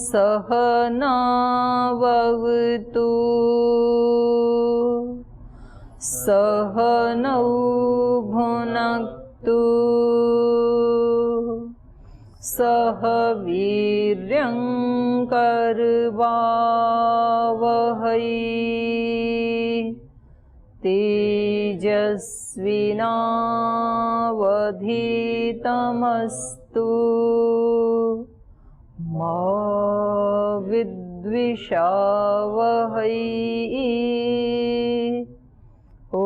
सहनावतु सहनौ भुनक्तु सह वीर्यं करवावहै तेजस्विनावधीतमस्तु मा विद्विषावहै। ॐ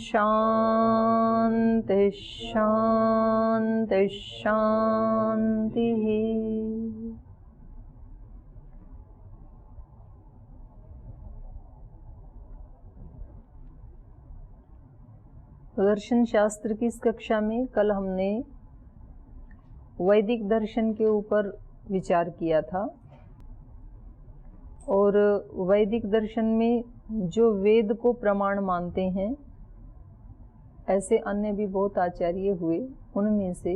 शान्ति शान्ति शान्तिः। दर्शन शास्त्र की इस कक्षा में कल हमने वैदिक दर्शन के ऊपर विचार किया था और वैदिक दर्शन में जो वेद को प्रमाण मानते हैं ऐसे अन्य भी बहुत आचार्य हुए। उनमें से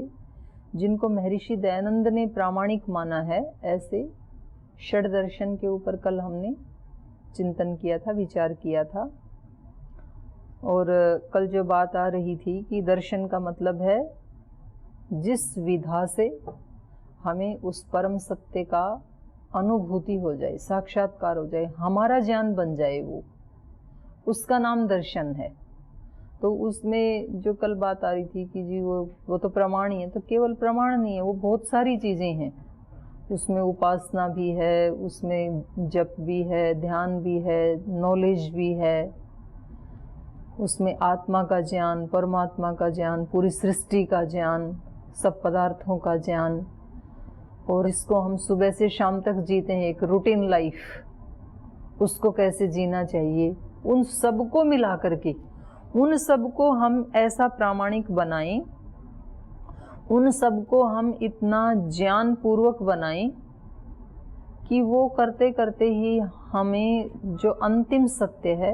जिनको महर्षि दयानंद ने प्रामाणिक माना है, ऐसे षड दर्शन के ऊपर कल हमने चिंतन किया था, विचार किया था। और कल जो बात आ रही थी कि दर्शन का मतलब है जिस विधा से हमें उस परम सत्य का अनुभूति हो जाए, साक्षात्कार हो जाए, हमारा ज्ञान बन जाए, वो उसका नाम दर्शन है। तो उसमें जो कल बात आ रही थी कि जी वो तो प्रमाण ही है, तो केवल प्रमाण नहीं है, वो बहुत सारी चीज़ें हैं। उसमें उपासना भी है, उसमें जप भी है, ध्यान भी है, नॉलेज भी है, उसमें आत्मा का ज्ञान, परमात्मा का ज्ञान, पूरी सृष्टि का ज्ञान, सब पदार्थों का ज्ञान। और इसको हम सुबह से शाम तक जीते हैं, एक रूटीन लाइफ, उसको कैसे जीना चाहिए, उन सबको मिला करके उन सबको हम ऐसा प्रामाणिक बनाएं, उन सबको हम इतना ज्ञान पूर्वक बनाएं कि वो करते करते ही हमें जो अंतिम सत्य है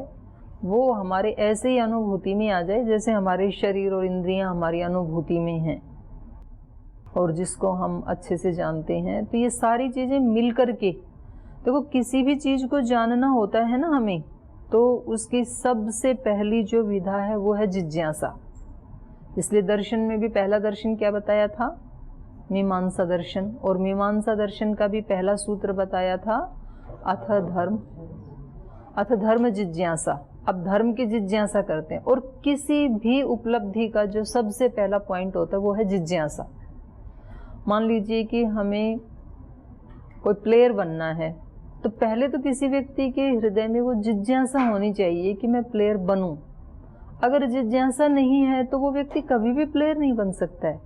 वो हमारे ऐसे ही अनुभूति में आ जाए जैसे हमारे शरीर और इंद्रियां हमारी अनुभूति में हैं और जिसको हम अच्छे से जानते हैं। तो ये सारी चीज़ें मिल करके, देखो किसी भी चीज़ को जानना होता है ना हमें, तो उसकी सबसे पहली जो विधा है वो है जिज्ञासा। इसलिए दर्शन में भी पहला दर्शन क्या बताया था? मीमांसा दर्शन। और मीमांसा दर्शन का भी पहला सूत्र बताया था अथ धर्म जिज्ञासा। अब धर्म की जिज्ञासा करते हैं और किसी भी उपलब्धि का जो सबसे पहला पॉइंट होता है वो है जिज्ञासा। मान लीजिए कि हमें कोई प्लेयर बनना है, तो पहले तो किसी व्यक्ति के हृदय में वो जिज्ञासा होनी चाहिए कि मैं प्लेयर बनूं। अगर जिज्ञासा नहीं है तो वो व्यक्ति कभी भी प्लेयर नहीं बन सकता है।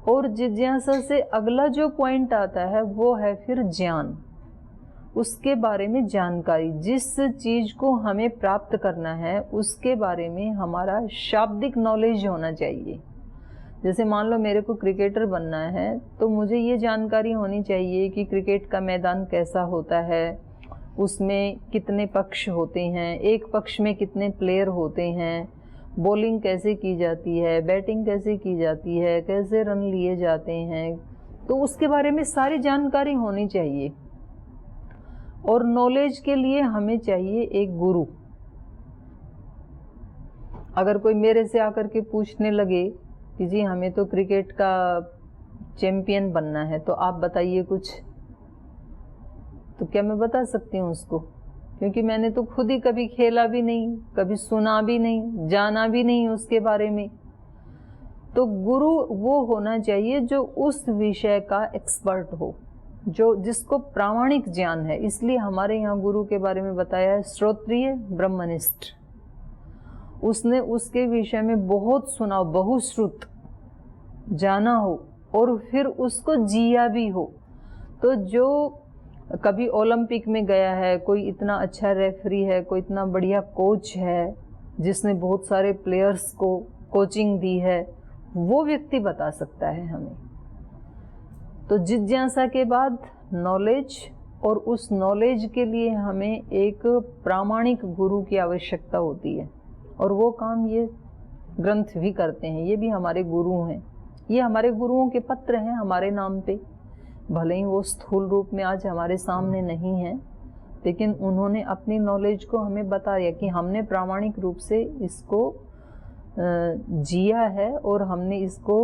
और जिज्ञासा से अगला जो पॉइंट आता है वो है फिर ज्ञान, उसके बारे में जानकारी। जिस चीज़ को हमें प्राप्त करना है उसके बारे में हमारा शाब्दिक नॉलेज होना चाहिए। जैसे मान लो मेरे को क्रिकेटर बनना है तो मुझे ये जानकारी होनी चाहिए कि क्रिकेट का मैदान कैसा होता है, उसमें कितने पक्ष होते हैं, एक पक्ष में कितने प्लेयर होते हैं, बॉलिंग कैसे की जाती है, बैटिंग कैसे की जाती है, कैसे रन लिए जाते हैं, तो उसके बारे में सारी जानकारी होनी चाहिए। और नॉलेज के लिए हमें चाहिए एक गुरु। अगर कोई मेरे से आकर के पूछने लगे कि जी हमें तो क्रिकेट का चैंपियन बनना है, तो आप बताइए कुछ, तो क्या मैं बता सकती हूँ उसको? क्योंकि मैंने तो खुद ही कभी खेला भी नहीं, कभी सुना भी नहीं, जाना भी नहीं उसके बारे में। तो गुरु वो होना चाहिए जो उस विषय का एक्सपर्ट हो, जो जिसको प्रामाणिक ज्ञान है। इसलिए हमारे यहाँ गुरु के बारे में बताया है श्रोत्रिय ब्रह्मनिष्ठ। उसने उसके विषय में बहुत सुना, बहुश्रुत जाना हो और फिर उसको जिया भी हो। तो जो कभी ओलंपिक में गया है, कोई इतना अच्छा रेफरी है, कोई इतना बढ़िया कोच है जिसने बहुत सारे प्लेयर्स को कोचिंग दी है, वो व्यक्ति बता सकता है हमें। तो जिज्ञासा के बाद नॉलेज, और उस नॉलेज के लिए हमें एक प्रामाणिक गुरु की आवश्यकता होती है। और वो काम ये ग्रंथ भी करते हैं, ये भी हमारे गुरु हैं। ये हमारे गुरुओं के पत्र हैं हमारे नाम पे। भले ही वो स्थूल रूप में आज हमारे सामने नहीं है, लेकिन उन्होंने अपनी नॉलेज को हमें बताया कि हमने प्रामाणिक रूप से इसको जिया है और हमने इसको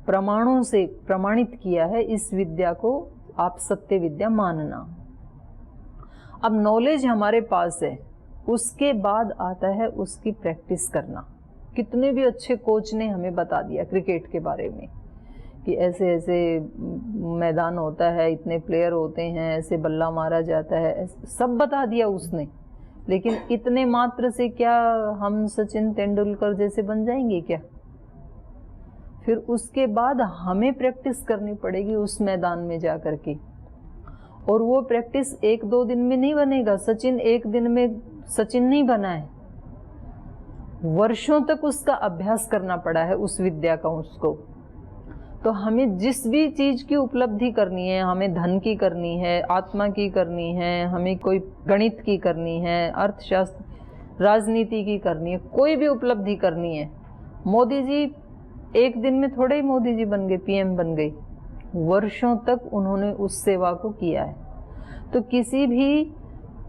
प्रमाणों से प्रमाणित किया है। इस विद्या को आप सत्य विद्या मानना। अब नॉलेज हमारे पास है, उसके बाद आता है उसकी प्रैक्टिस करना। कितने भी अच्छे कोच ने हमें बता दिया क्रिकेट के बारे में कि ऐसे ऐसे मैदान होता है, इतने प्लेयर होते हैं, ऐसे बल्ला मारा जाता है, सब बता दिया उसने, लेकिन इतने मात्र से क्या हम सचिन तेंदुलकर जैसे बन जाएंगे क्या? फिर उसके बाद हमें प्रैक्टिस करनी पड़ेगी उस मैदान में जा कर के, और वो प्रैक्टिस 1-2 दिन में नहीं बनेगा। सचिन एक दिन में सचिन नहीं बना है, वर्षों तक उसका अभ्यास करना पड़ा है उस विद्या का उसको। तो हमें जिस भी चीज की उपलब्धि करनी है, हमें धन की करनी है, आत्मा की करनी है, हमें कोई गणित की करनी है, अर्थशास्त्र, राजनीति की करनी है, कोई भी उपलब्धि करनी है। मोदी जी एक दिन में थोड़े ही मोदी जी बन गए, पीएम बन गए, वर्षों तक उन्होंने उस सेवा को किया है। तो किसी भी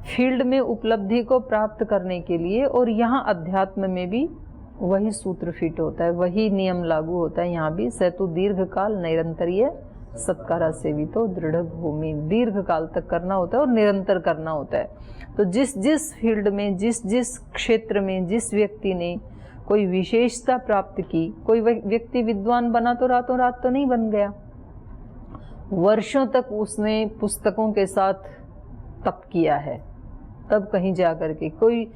फील्ड में उपलब्धि को प्राप्त करने के लिए, और यहाँ अध्यात्म में भी वही सूत्र फिट होता है, वही नियम लागू होता है। यहाँ भी सेतु दीर्घ काल निरंतरीय सत्कारा सेवितो दृढ़ भूमि, दीर्घ काल तक करना होता है और निरंतर करना होता है। तो जिस जिस फील्ड में, जिस जिस क्षेत्र में जिस व्यक्ति ने कोई विशेषता प्राप्त की, कोई व्यक्ति विद्वान बना तो रातों रात तो नहीं बन गया, वर्षों तक उसने पुस्तकों के साथ तप किया है, तब कहीं जा कर के। कोई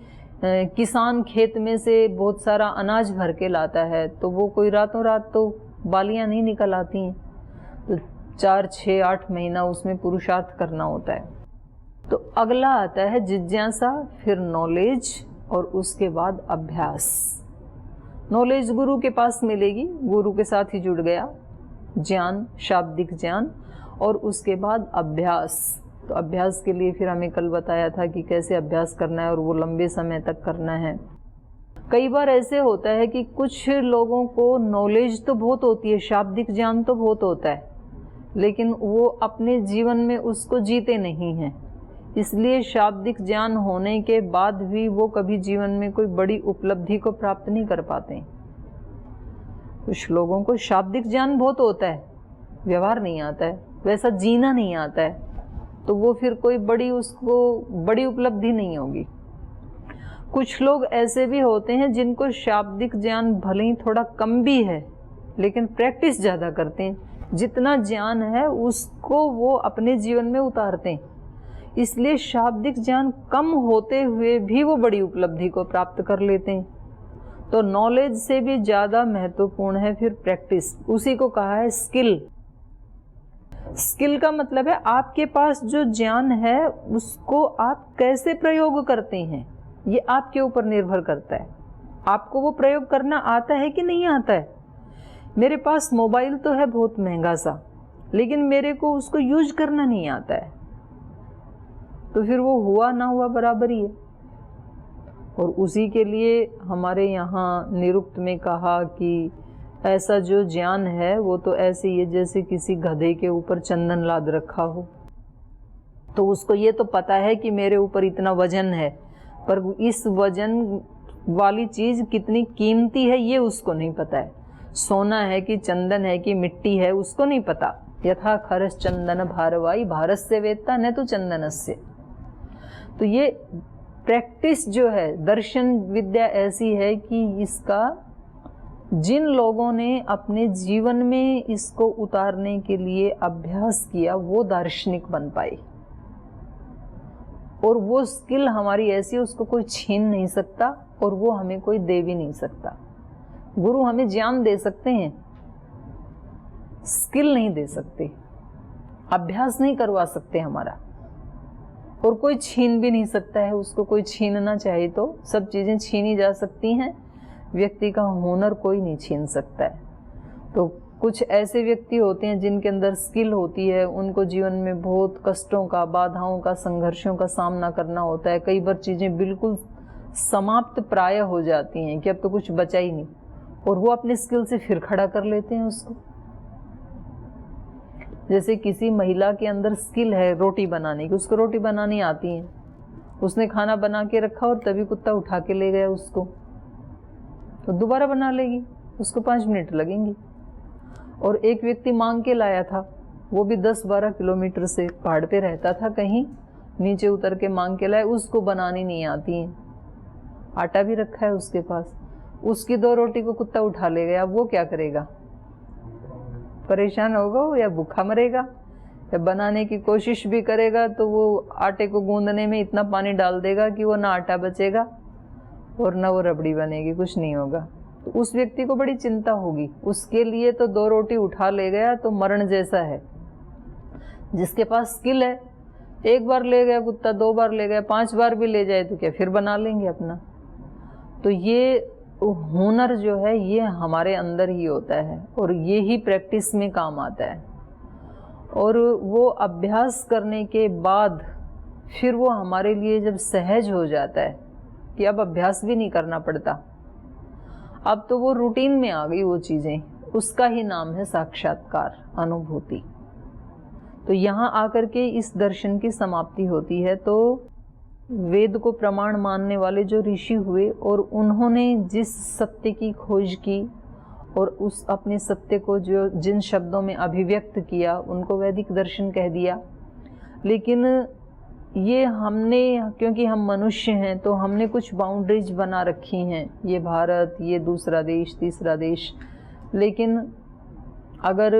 किसान खेत में से बहुत सारा अनाज भर के लाता है, तो वो कोई रातों रात तो बालियां नहीं निकल आती हैं, तो 4, 6, 8 महीना उसमें पुरुषार्थ करना होता है। तो अगला आता है जिज्ञासा, फिर नॉलेज, और उसके बाद अभ्यास। नॉलेज गुरु के पास मिलेगी, गुरु के साथ ही जुड़ गया, ज्ञान, शाब्दिक ज्ञान, और उसके बाद अभ्यास। तो अभ्यास के लिए फिर हमें कल बताया था कि कैसे अभ्यास करना है, और वो लंबे समय तक करना है। कई बार ऐसे होता है कि कुछ लोगों को नॉलेज तो बहुत होती है, शाब्दिक ज्ञान तो बहुत होता है, लेकिन वो अपने जीवन में उसको जीते नहीं हैं। इसलिए शाब्दिक ज्ञान होने के बाद भी वो कभी जीवन में कोई बड़ी उपलब्धि को प्राप्त नहीं कर पाते। कुछ लोगों को शाब्दिक ज्ञान बहुत होता है, व्यवहार नहीं आता है, वैसा जीना नहीं आता है, तो वो फिर कोई उसको बड़ी उपलब्धि नहीं होगी। कुछ लोग ऐसे भी होते हैं जिनको शाब्दिक ज्ञान भले ही थोड़ा कम भी है, लेकिन प्रैक्टिस ज़्यादा करते हैं, जितना ज्ञान है उसको वो अपने जीवन में उतारते हैं। इसलिए शाब्दिक ज्ञान कम होते हुए भी वो बड़ी उपलब्धि को प्राप्त कर लेते हैं। तो नॉलेज से भी ज़्यादा महत्वपूर्ण है फिर प्रैक्टिस, उसी को कहा है स्किल। स्किल का मतलब है आपके पास जो ज्ञान है उसको आप कैसे प्रयोग करते हैं, ये आपके ऊपर निर्भर करता है। आपको वो प्रयोग करना आता है कि नहीं आता है। मेरे पास मोबाइल तो है बहुत महंगा सा, लेकिन मेरे को उसको यूज करना नहीं आता है, तो फिर वो हुआ ना हुआ बराबर ही है। और उसी के लिए हमारे यहाँ निरुक्त में कहा कि ऐसा जो ज्ञान है वो तो ऐसे ही है जैसे किसी गधे के ऊपर चंदन लाद रखा हो। तो उसको ये तो पता है कि मेरे ऊपर इतना वजन है, पर इस वजन वाली चीज़ कितनी कीमती है ये उसको नहीं पता है। सोना है कि चंदन है कि मिट्टी है उसको नहीं पता। यथा खरस चंदन भारवाई भारस्य वेत्ता न तो चंदनस्य। तो ये प्रैक्टिस जो है, दर्शन विद्या ऐसी है कि इसका जिन लोगों ने अपने जीवन में इसको उतारने के लिए अभ्यास किया वो दार्शनिक बन पाए। और वो स्किल हमारी ऐसी है उसको कोई छीन नहीं सकता, और वो हमें कोई दे भी नहीं सकता। गुरु हमें ज्ञान दे सकते हैं, स्किल नहीं दे सकते, अभ्यास नहीं करवा सकते हमारा, और कोई छीन भी नहीं सकता है उसको। कोई छीनना चाहे तो सब चीज़ें छीनी जा सकती हैं, व्यक्ति का हुनर कोई नहीं छीन सकता है। तो कुछ ऐसे व्यक्ति होते हैं जिनके अंदर स्किल होती है, उनको जीवन में बहुत कष्टों का, बाधाओं का, संघर्षों का सामना करना होता है। कई बार चीज़ें बिल्कुल समाप्त प्राय हो जाती हैं कि अब तो कुछ बचा ही नहीं, और वो अपने स्किल से फिर खड़ा कर लेते हैं उसको। जैसे किसी महिला के अंदर स्किल है रोटी बनाने की, उसको रोटी बनानी आती है, उसने खाना बना के रखा और तभी कुत्ता उठा के ले गया उसको, तो दोबारा बना लेगी, उसको 5 मिनट लगेंगी। और एक व्यक्ति मांग के लाया था, वो भी 10-12 किलोमीटर से, पहाड़ पे रहता था कहीं, नीचे उतर के मांग के लाए, उसको बनानी नहीं आती है, आटा भी रखा है उसके पास, उसकी 2 रोटी को कुत्ता उठा ले गया। अब वो क्या करेगा? परेशान होगा वो, या भूखा मरेगा, या बनाने की कोशिश भी करेगा तो वो आटे को गूंदने में इतना पानी डाल देगा कि वो ना आटा बचेगा और ना वो रबड़ी बनेगी, कुछ नहीं होगा। तो उस व्यक्ति को बड़ी चिंता होगी। उसके लिए तो 2 रोटी उठा ले गया तो मरण जैसा है। जिसके पास स्किल है, 1 बार ले गया कुत्ता, 2 बार ले गया, 5 बार भी ले जाए तो क्या फिर बना लेंगे अपना। तो ये हुनर जो है ये हमारे अंदर ही होता है और ये ही प्रैक्टिस में काम आता है। और वो अभ्यास करने के बाद फिर वो हमारे लिए जब सहज हो जाता है कि अब अभ्यास भी नहीं करना पड़ता, अब तो वो रूटीन में आ गई वो चीज़ें, उसका ही नाम है साक्षात्कार, अनुभूति। तो यहाँ आकर के इस दर्शन की समाप्ति होती है। तो वेद को प्रमाण मानने वाले जो ऋषि हुए और उन्होंने जिस सत्य की खोज की और उस अपने सत्य को जो जिन शब्दों में अभिव्यक्त किया उनको वैदिक दर्शन कह दिया। लेकिन ये हमने, क्योंकि हम मनुष्य हैं तो हमने कुछ बाउंड्रीज बना रखी हैं, ये भारत, ये दूसरा देश, तीसरा देश। लेकिन अगर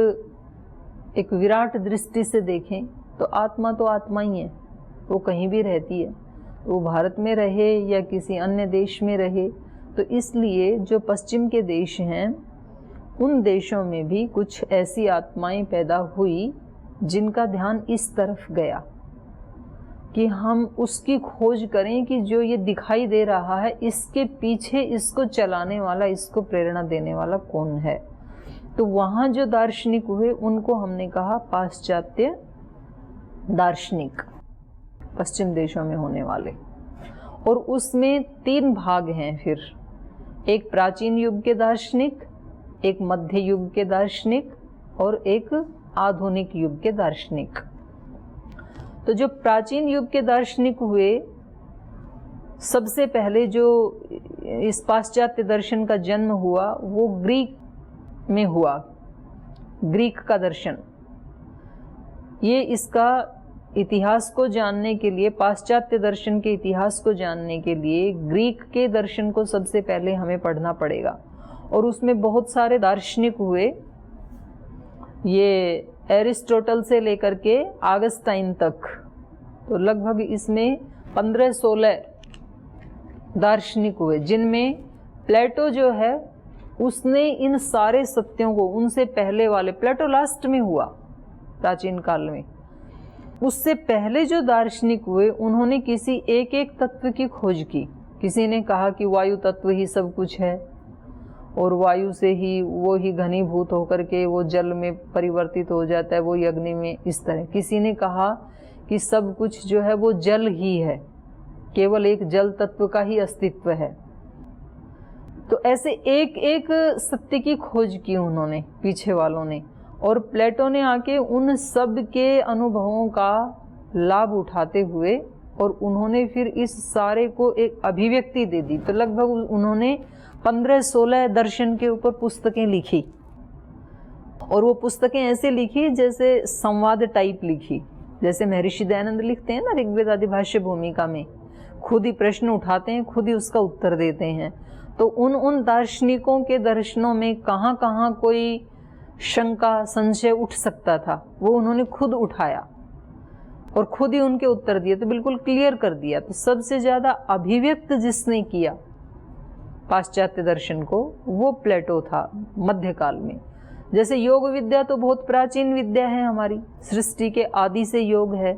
एक विराट दृष्टि से देखें तो आत्मा तो आत्मा ही है, वो कहीं भी रहती है, वो भारत में रहे या किसी अन्य देश में रहे। तो इसलिए जो पश्चिम के देश हैं उन देशों में भी कुछ ऐसी आत्माएं पैदा हुई जिनका ध्यान इस तरफ गया कि हम उसकी खोज करें कि जो ये दिखाई दे रहा है इसके पीछे इसको चलाने वाला, इसको प्रेरणा देने वाला कौन है। तो वहाँ जो दार्शनिक हुए उनको हमने कहा पाश्चात्य दार्शनिक, पश्चिम देशों में होने वाले। और उसमें 3 भाग हैं फिर, एक प्राचीन युग के दार्शनिक, एक मध्य युग के दार्शनिक और एक आधुनिक युग के दार्शनिक। तो जो प्राचीन युग के दार्शनिक हुए, सबसे पहले जो इस पाश्चात्य दर्शन का जन्म हुआ वो ग्रीक में हुआ, ग्रीक का दर्शन। ये इसका इतिहास को जानने के लिए, पाश्चात्य दर्शन के इतिहास को जानने के लिए ग्रीक के दर्शन को सबसे पहले हमें पढ़ना पड़ेगा। और उसमें बहुत सारे दार्शनिक हुए, ये एरिस्टोटल से लेकर के ऑगस्टाइन तक, तो लगभग इसमें 15-16 दार्शनिक हुए, जिनमें प्लेटो जो है उसने इन सारे सत्यों को, उनसे पहले वाले, प्लेटो लास्ट में हुआ प्राचीन काल में, उससे पहले जो दार्शनिक हुए उन्होंने किसी एक एक तत्व की खोज की। किसी ने कहा कि वायु तत्व ही सब कुछ है और वायु से ही वो ही घनीभूत होकर के वो जल में परिवर्तित हो जाता है, वो अग्नि में, इस तरह। किसी ने कहा कि सब कुछ जो है वो जल ही है, केवल एक जल तत्व का ही अस्तित्व है। तो ऐसे एक एक सत्य की खोज की उन्होंने, पीछे वालों ने। और प्लेटो ने आके उन सब के अनुभवों का लाभ उठाते हुए और उन्होंने फिर इस सारे को एक अभिव्यक्ति दे दी। तो लगभग उन्होंने 15-16 दर्शन के ऊपर पुस्तकें लिखी। और वो पुस्तकें ऐसे लिखी जैसे संवाद टाइप लिखी, जैसे महर्षि दयानंद लिखते हैं ना ऋग्वेद आदि भाष्य भूमिका में, खुद ही प्रश्न उठाते हैं, खुद ही उसका उत्तर देते हैं। तो उन दार्शनिकों के दर्शनों में कहाँ कहाँ कोई शंका, संशय उठ सकता था, वो उन्होंने खुद उठाया और खुद ही उनके उत्तर दिए, तो बिल्कुल क्लियर कर दिया। तो सबसे ज़्यादा अभिव्यक्त जिसने किया पाश्चात्य दर्शन को वो प्लेटो था मध्यकाल में। जैसे योग विद्या तो बहुत प्राचीन विद्या है हमारी, सृष्टि के आदि से योग है,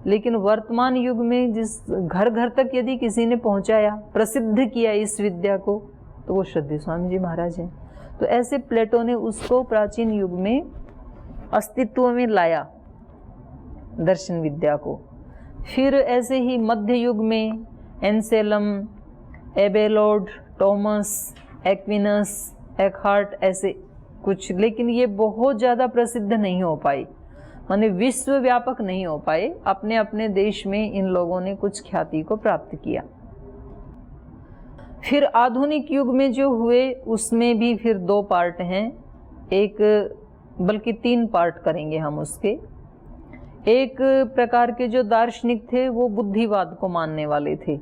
लेकिन वर्तमान युग में जिस घर घर तक यदि किसी ने पहुंचाया, प्रसिद्ध किया इस विद्या को, तो वो श्रद्धेय स्वामी जी महाराज हैं। तो ऐसे प्लेटो ने उसको प्राचीन युग में अस्तित्व में लाया, दर्शन विद्या को। फिर ऐसे ही मध्य युग में एंसेलम, एबेलोड, टॉमस, एक्विनस, एकहार्ट, ऐसे कुछ, लेकिन ये बहुत ज़्यादा प्रसिद्ध नहीं हो पाई। माने विश्व व्यापक नहीं हो पाए, अपने अपने देश में इन लोगों ने कुछ ख्याति को प्राप्त किया। फिर आधुनिक युग में जो हुए उसमें भी फिर 2 पार्ट हैं, एक बल्कि 3 पार्ट करेंगे हम उसके। एक प्रकार के जो दार्शनिक थे वो बुद्धिवाद को मानने वाले थे।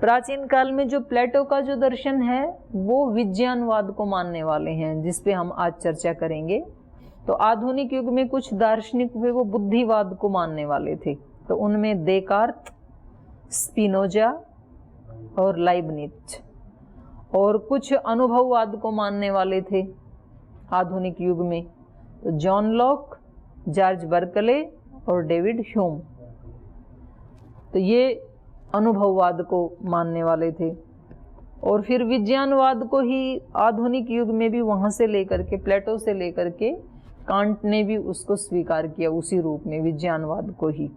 प्राचीन काल में जो प्लेटो का जो दर्शन है वो विज्ञानवाद को मानने वाले हैं, जिस पे हम आज चर्चा करेंगे। तो आधुनिक युग में कुछ दार्शनिक हुए वो बुद्धिवाद को मानने वाले थे। तो उनमें देकार्त, स्पिनोजा और लाइबनिज, और कुछ अनुभववाद को मानने वाले थे आधुनिक युग में, तो जॉन लॉक, जॉर्ज बर्कले और डेविड ह्यूम। तो ये अनुभववाद को मानने वाले थे। और फिर विज्ञानवाद को ही आधुनिक युग में भी वहाँ से लेकर के, प्लेटो से लेकर के कांट ने भी उसको स्वीकार किया उसी रूप में, विज्ञानवाद को ही।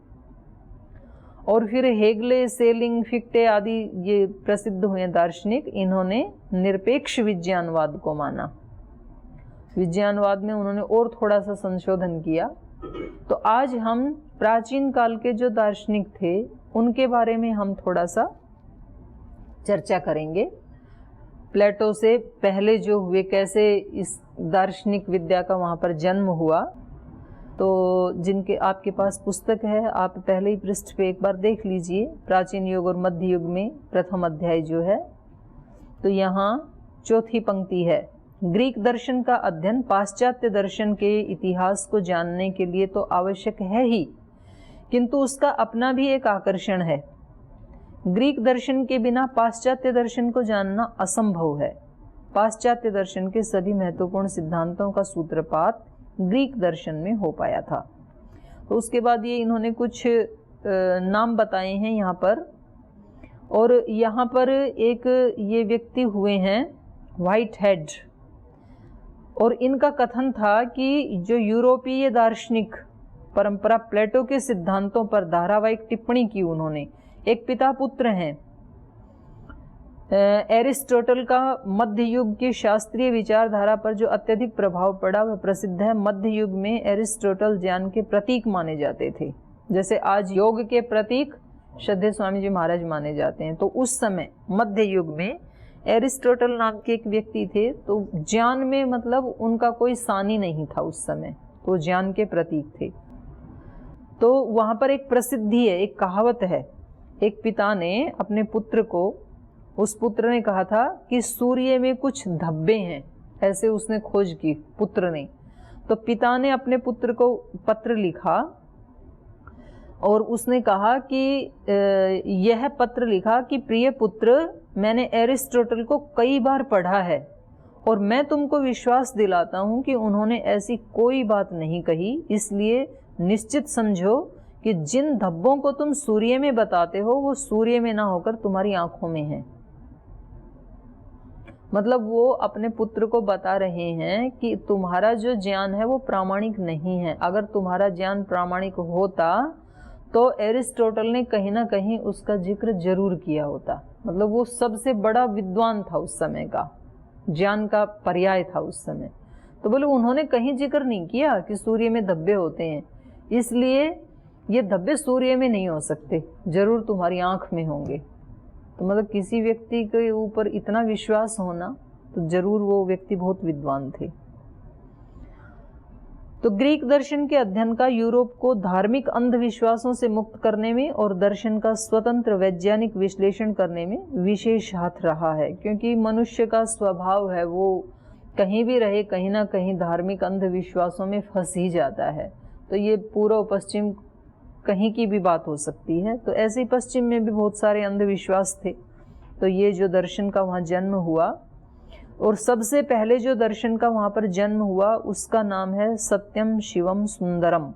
और फिर हेगले, सेलिंग, फिक्टे आदि ये प्रसिद्ध हुए दार्शनिक, इन्होंने निरपेक्ष विज्ञानवाद को माना। विज्ञानवाद में उन्होंने और थोड़ा सा संशोधन किया। तो आज हम प्राचीन काल के जो दार्शनिक थे उनके बारे में हम थोड़ा सा चर्चा करेंगे। प्लेटो से पहले जो हुए, कैसे इस दार्शनिक विद्या का वहाँ पर जन्म हुआ। तो जिनके आपके पास पुस्तक है, आप पहले ही पृष्ठ पे एक बार देख लीजिए, प्राचीन युग और मध्य युग में प्रथम अध्याय जो है। तो यहाँ 4थी पंक्ति है, ग्रीक दर्शन का अध्ययन पाश्चात्य दर्शन के इतिहास को जानने के लिए तो आवश्यक है ही, किंतु उसका अपना भी एक आकर्षण है। ग्रीक दर्शन के बिना पाश्चात्य दर्शन को जानना असंभव है। पाश्चात्य दर्शन के सभी महत्वपूर्ण सिद्धांतों का सूत्रपात ग्रीक दर्शन में हो पाया था। तो उसके बाद ये इन्होंने कुछ नाम बताए हैं यहाँ पर, और यहाँ पर एक ये व्यक्ति हुए हैं व्हाइट हेड, और इनका कथन था कि जो यूरोपीय दार्शनिक परंपरा प्लेटो के सिद्धांतों पर धारावाहिक टिप्पणी की उन्होंने, एक पिता पुत्र हैं। एरिस्टोटल का मध्य युग की शास्त्रीय विचारधारा पर जो अत्यधिक प्रभाव पड़ा वह प्रसिद्ध है। मध्य युग में एरिस्टोटल ज्ञान के प्रतीक माने जाते थे, जैसे आज योग के प्रतीक श्रद्धेय स्वामी जी महाराज माने जाते हैं। तो उस समय मध्य युग में एरिस्टोटल नाम के एक व्यक्ति थे, तो ज्ञान में मतलब उनका कोई सानी नहीं था उस समय, तो ज्ञान के प्रतीक थे। तो वहाँ पर एक प्रसिद्धि है, एक कहावत है, एक पिता ने अपने पुत्र को, उस पुत्र ने कहा था कि सूर्य में कुछ धब्बे हैं, ऐसे उसने खोज की पुत्र ने। तो पिता ने अपने पुत्र को पत्र लिखा और उसने कहा कि यह पत्र लिखा कि प्रिय पुत्र, मैंने एरिस्टोटल को कई बार पढ़ा है और मैं तुमको विश्वास दिलाता हूँ कि उन्होंने ऐसी कोई बात नहीं कही, इसलिए निश्चित समझो कि जिन धब्बों को तुम सूर्य में बताते हो वो सूर्य में ना होकर तुम्हारी आंखों में है। मतलब वो अपने पुत्र को बता रहे हैं कि तुम्हारा जो ज्ञान है वो प्रामाणिक नहीं है। अगर तुम्हारा ज्ञान प्रामाणिक होता तो एरिस्टोटल ने कहीं ना कहीं उसका जिक्र जरूर किया होता। मतलब वो सबसे बड़ा विद्वान था उस समय का, ज्ञान का पर्याय था उस समय। तो बोले उन्होंने कहीं जिक्र नहीं किया कि सूर्य में धब्बे होते हैं, इसलिए ये धब्बे सूर्य में नहीं हो सकते, जरूर तुम्हारी आंख में होंगे। तो मतलब किसी व्यक्ति के ऊपर इतना विश्वास होना, तो जरूर वो व्यक्ति बहुत विद्वान थे। तो ग्रीक दर्शन के अध्ययन का यूरोप को धार्मिक अंधविश्वासों से मुक्त करने में और दर्शन का स्वतंत्र वैज्ञानिक विश्लेषण करने में विशेष हाथ रहा है, क्योंकि मनुष्य का स्वभाव है वो कहीं भी रहे कहीं ना कहीं धार्मिक अंधविश्वासों में फंस ही जाता है। तो ये पूर्व पश्चिम कहीं की भी बात हो सकती है। तो ऐसे ही पश्चिम में भी बहुत सारे अंधविश्वास थे। तो ये जो दर्शन का वहाँ जन्म हुआ, और सबसे पहले जो दर्शन का वहाँ पर जन्म हुआ उसका नाम है सत्यम शिवम सुंदरम।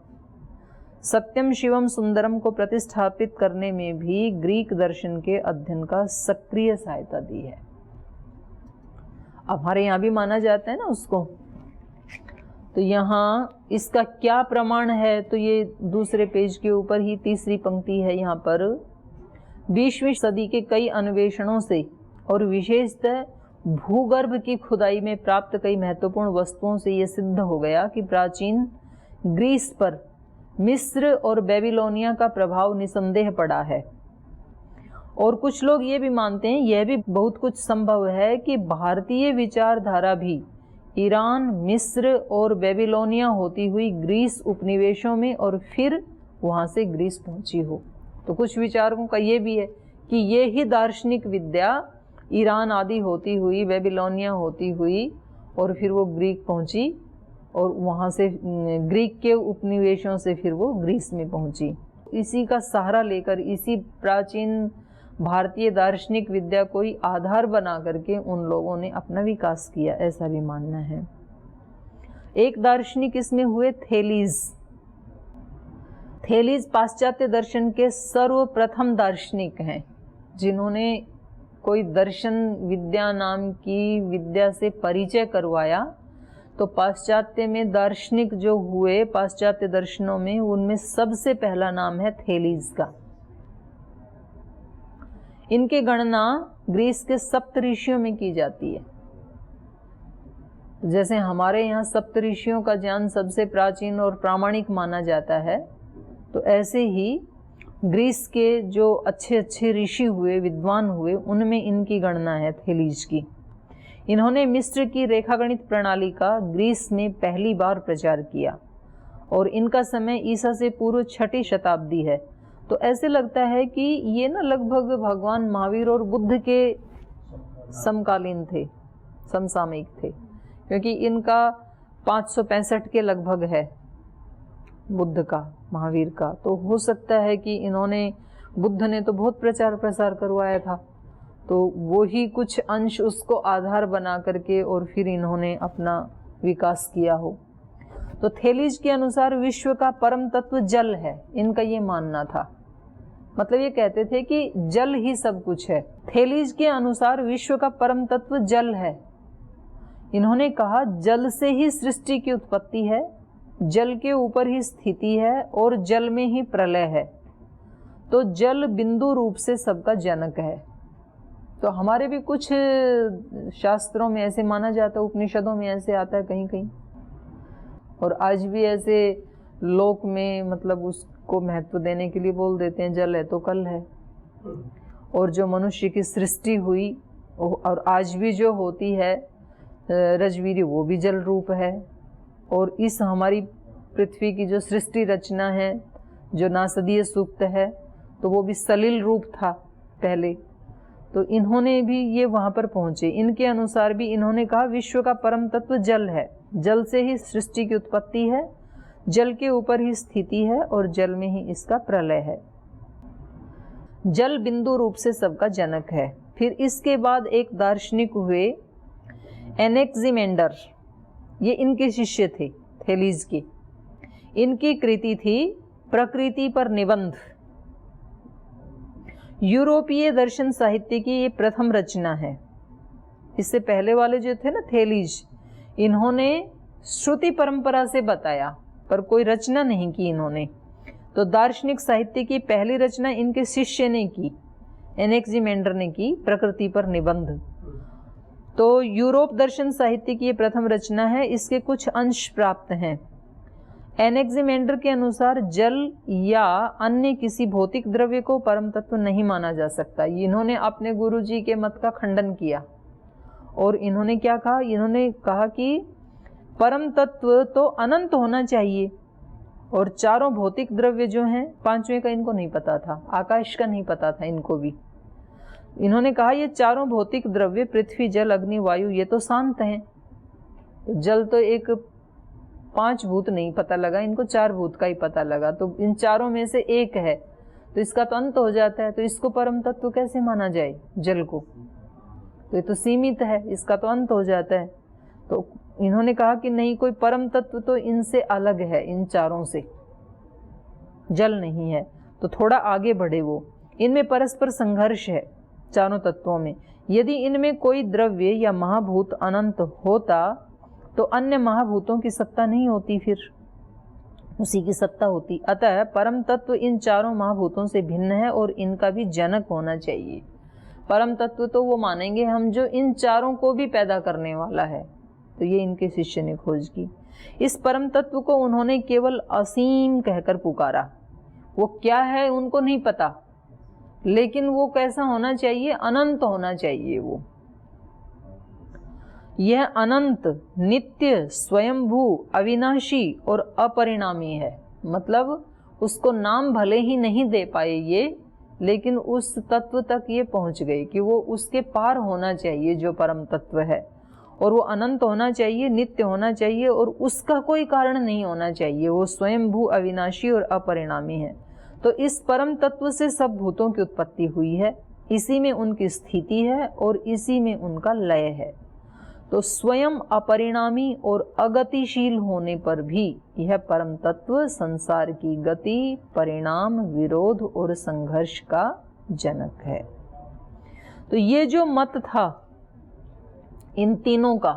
सत्यम शिवम सुंदरम को प्रतिष्ठापित करने में भी ग्रीक दर्शन के अध्ययन का सक्रिय सहायता दी है। अब हमारे यहाँ भी माना जाता है ना उसको। तो यहाँ इसका क्या प्रमाण है, तो ये दूसरे पेज के ऊपर ही तीसरी पंक्ति है। यहाँ पर 20वीं सदी के कई अन्वेषणों से और विशेषतः भूगर्भ की खुदाई में प्राप्त कई महत्वपूर्ण वस्तुओं से ये सिद्ध हो गया कि प्राचीन ग्रीस पर मिस्र और बेबीलोनिया का प्रभाव निसंदेह पड़ा है। और कुछ लोग ये भी मानते हैं, यह भी बहुत कुछ संभव है कि भारतीय विचारधारा भी ईरान, मिस्र और बेबीलोनिया होती हुई ग्रीस उपनिवेशों में और फिर वहाँ से ग्रीस पहुँची हो। तो कुछ विचारकों का ये भी है कि ये ही दार्शनिक विद्या ईरान आदि होती हुई, बेबीलोनिया होती हुई और फिर वो ग्रीक पहुँची और वहाँ से ग्रीक के उपनिवेशों से फिर वो ग्रीस में पहुँची। इसी का सहारा लेकर, इसी प्राचीन भारतीय दार्शनिक विद्या को ही आधार बना करके उन लोगों ने अपना विकास किया, ऐसा भी मानना है। एक दार्शनिक इसमें हुए थेलीज। थेलीज पाश्चात्य दर्शन के सर्वप्रथम दार्शनिक हैं, जिन्होंने कोई दर्शन विद्या नाम की विद्या से परिचय करवाया। तो पाश्चात्य में दार्शनिक जो हुए पाश्चात्य दर्शनों में, उनमें सबसे पहला नाम है थेलीज का। इनकी गणना ग्रीस के सप्तऋषियों में की जाती है। जैसे हमारे यहाँ सप्तऋषियों का ज्ञान सबसे प्राचीन और प्रामाणिक माना जाता है, तो ऐसे ही ग्रीस के जो अच्छे अच्छे ऋषि हुए, विद्वान हुए, उनमें इनकी गणना है थेलीज की। इन्होंने मिस्र की रेखागणित प्रणाली का ग्रीस में पहली बार प्रचार किया और इनका समय ईसा से पूर्व 6वीं शताब्दी है। तो ऐसे लगता है कि ये ना लगभग भगवान महावीर और बुद्ध के समकालीन थे, समसामयिक थे, क्योंकि इनका 565 के लगभग है बुद्ध का, महावीर का। तो हो सकता है कि इन्होंने, बुद्ध ने तो बहुत प्रचार प्रसार करवाया था, तो वो ही कुछ अंश उसको आधार बना करके और फिर इन्होंने अपना विकास किया हो। तो थेलीज के अनुसार विश्व का परम तत्व जल है, इनका ये मानना था। मतलब ये कहते थे कि जल ही सब कुछ है। थेलीज के अनुसार विश्व का परम तत्व जल है। इन्होंने कहा जल से ही सृष्टि की उत्पत्ति है, जल के ऊपर ही स्थिति है और जल में ही प्रलय है। तो जल बिंदु रूप से सबका जनक है। तो हमारे भी कुछ शास्त्रों में ऐसे माना जाता है, उपनिषदों में ऐसे आता है कहीं कहीं, और आज भी ऐसे लोक में मतलब उसको महत्व देने के लिए बोल देते हैं जल है तो कल है। और जो मनुष्य की सृष्टि हुई और आज भी जो होती है रजवीरी, वो भी जल रूप है। और इस हमारी पृथ्वी की जो सृष्टि रचना है, जो नासदीय सूक्त है, तो वो भी सलिल रूप था पहले। तो इन्होंने भी ये वहाँ पर पहुँचे। इनके अनुसार भी इन्होंने कहा विश्व का परम तत्व जल है, जल से ही सृष्टि की उत्पत्ति है, जल के ऊपर ही स्थिति है और जल में ही इसका प्रलय है। जल बिंदु रूप से सबका जनक है। फिर इसके बाद एक दार्शनिक हुए एनेक्सिमेंडर, ये इनके शिष्य थे थेलीज के। इनकी कृति थी प्रकृति पर निबंध। यूरोपीय दर्शन साहित्य की ये प्रथम रचना है। इससे पहले वाले जो थे ना थेलीज, इन्होंने श्रुति परंपरा से बताया पर कोई रचना नहीं की इन्होंने। तो दार्शनिक साहित्य की पहली रचना इनके शिष्य ने की, एनेक्सिमेंडर ने की, प्रकृति पर निबंध। तो यूरोप दर्शन साहित्य की ये प्रथम रचना है। इसके कुछ अंश प्राप्त हैं। एनेक्सिमेंडर के अनुसार जल या अन्य किसी भौतिक द्रव्य को परम तत्व नहीं माना जा सकता। इन्होंने अपने गुरुजी के मत का खंडन किया और इन्होंने क्या कहा, इन्होंने कहा कि परम तत्व तो अनंत होना चाहिए और चारों भौतिक द्रव्य जो हैं, पांचवें का इनको नहीं पता था, आकाश का नहीं पता था इनको भी। इन्होंने कहा ये चारों भौतिक द्रव्य पृथ्वी, जल, अग्नि, वायु, ये तो शांत हैं। तो जल तो एक 5 भूत नहीं पता लगा इनको, 4 भूत का ही पता लगा। तो इन चारों में से एक है तो इसका तो अंत हो जाता है। तो इसको परम तत्व कैसे माना जाए जल को? तो ये तो सीमित है, इसका तो अंत हो जाता है। तो इन्होंने कहा कि नहीं, कोई परम तत्व तो इनसे अलग है, इन चारों से, जल नहीं है। तो थोड़ा आगे बढ़े वो। इनमें परस्पर संघर्ष है चारों तत्वों में। यदि इनमें कोई द्रव्य या महाभूत अनंत होता तो अन्य महाभूतों की सत्ता नहीं होती, फिर उसी की सत्ता होती। अतः परम तत्व इन चारों महाभूतों से भिन्न है और इनका भी जनक होना चाहिए। परम तत्व तो वो मानेंगे हम जो इन चारों को भी पैदा करने वाला है। तो ये इनके शिष्य ने खोज की। इस परम तत्व को उन्होंने केवल असीम कहकर पुकारा। वो क्या है उनको नहीं पता, लेकिन वो कैसा होना चाहिए, अनंत होना चाहिए। वो यह अनंत, नित्य, स्वयंभू, अविनाशी और अपरिणामी है। मतलब उसको नाम भले ही नहीं दे पाए ये, लेकिन उस तत्व तक ये पहुंच गए कि वो उसके पार होना चाहिए जो परम तत्व है, और वो अनंत होना चाहिए, नित्य होना चाहिए, और उसका कोई कारण नहीं होना चाहिए। वो स्वयंभू, अविनाशी और अपरिणामी है। तो इस परम तत्व से सब भूतों की उत्पत्ति हुई है, इसी में उनकी स्थिति है और इसी में उनका लय है। तो स्वयं अपरिणामी और अगतिशील होने पर भी यह परम तत्व संसार की गति, परिणाम, विरोध और संघर्ष का जनक है। तो ये जो मत था इन तीनों का,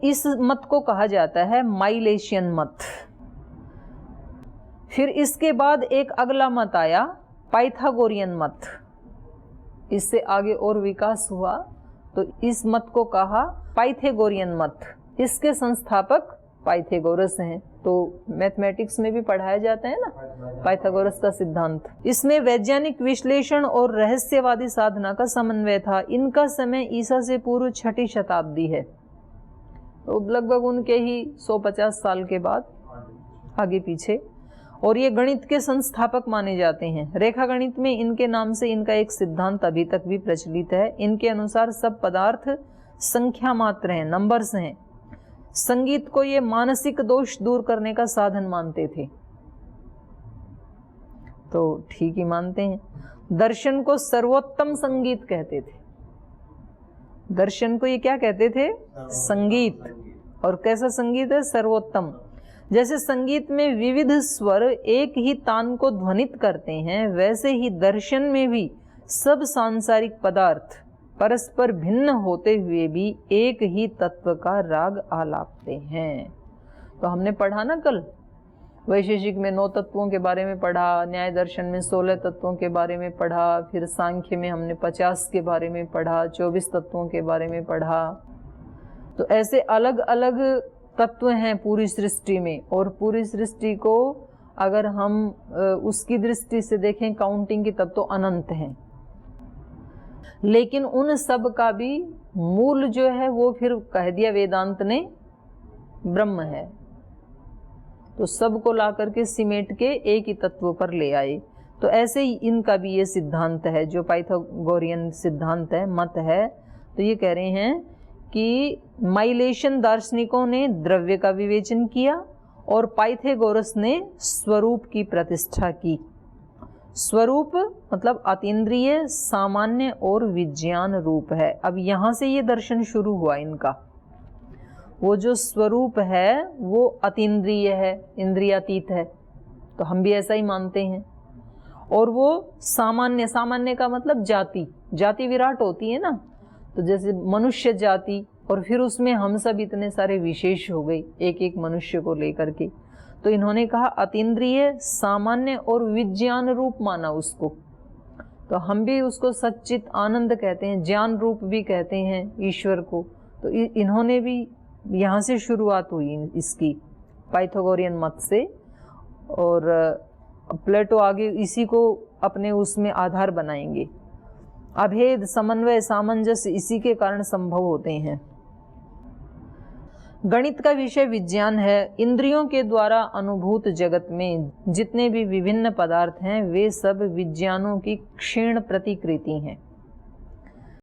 इस मत को कहा जाता है माइलेशियन मत। फिर इसके बाद एक अगला मत आया, पाइथागोरियन मत। इससे आगे और विकास हुआ तो इस मत को कहा पाइथागोरियन मत। इसके संस्थापक पाइथागोरस हैं। तो मैथमेटिक्स में भी पढ़ाया जाता है ना पाइथागोरस का सिद्धांत। इसमें वैज्ञानिक विश्लेषण और रहस्यवादी साधना का समन्वय था। इनका समय ईसा से पूर्व 6वीं शताब्दी है, तो लगभग उनके ही 150 साल के बाद आगे पीछे। और ये गणित के संस्थापक माने जाते हैं। रेखा गणित में इनके नाम से इनका एक सिद्धांत अभी तक भी प्रचलित है। इनके अनुसार सब पदार्थ संख्या मात्र हैं, नंबर्स हैं। संगीत को ये मानसिक दोष दूर करने का साधन मानते थे, तो ठीक ही मानते हैं। दर्शन को सर्वोत्तम संगीत कहते थे। दर्शन को ये क्या कहते थे, संगीत। और कैसा संगीत है, सर्वोत्तम। जैसे संगीत में विविध स्वर एक ही तान को ध्वनित करते हैं, वैसे ही दर्शन में भी सब सांसारिक पदार्थ परस्पर भिन्न होते हुए भी एक ही तत्व का राग आलापते हैं। तो हमने पढ़ा ना कल, वैशेषिक में 9 तत्वों के बारे में पढ़ा, न्याय दर्शन में 16 तत्वों के बारे में पढ़ा, फिर सांख्य में हमने 50 के बारे में पढ़ा, 24 तत्वों के बारे में पढ़ा। तो ऐसे अलग अलग तत्व हैं पूरी सृष्टि में, और पूरी सृष्टि को अगर हम उसकी दृष्टि से देखें काउंटिंग की, तब तो अनंत हैं। लेकिन उन सब का भी मूल जो है वो फिर कह दिया वेदांत ने ब्रह्म है। तो सबको ला करके सिमेट के एक ही तत्व पर ले आए। तो ऐसे ही इनका भी ये सिद्धांत है जो पाइथागोरियन सिद्धांत है, मत है। तो ये कह रहे हैं कि माइलेशियन दार्शनिकों ने द्रव्य का विवेचन किया और पाइथागोरस ने स्वरूप की प्रतिष्ठा की। स्वरूप मतलब अतीन्द्रिय, सामान्य और विज्ञान रूप है। अब यहाँ से ये दर्शन शुरू हुआ इनका। वो जो स्वरूप है वो अतीन्द्रिय है, इंद्रियातीत है, तो हम भी ऐसा ही मानते हैं। और वो सामान्य, सामान्य का मतलब जाति, जाति विराट होती है ना, तो जैसे मनुष्य जाति, और फिर उसमें हम सब इतने सारे विशेष हो गए एक एक मनुष्य को लेकर के। तो इन्होंने कहा अतीन्द्रिय, सामान्य और विज्ञान रूप माना उसको। तो हम भी उसको सच्चित आनंद कहते हैं, ज्ञान रूप भी कहते हैं ईश्वर को। तो इन्होंने भी यहाँ से शुरुआत हुई इसकी, पाइथागोरियन मत से। और प्लेटो आगे इसी को अपने उसमें आधार बनाएंगे। अभेद, समन्वय, सामंजस्य इसी के कारण संभव होते हैं। गणित का विषय विज्ञान है। इंद्रियों के द्वारा अनुभूत जगत में जितने भी विभिन्न पदार्थ हैं वे सब विज्ञानों की क्षीण प्रतिकृति हैं।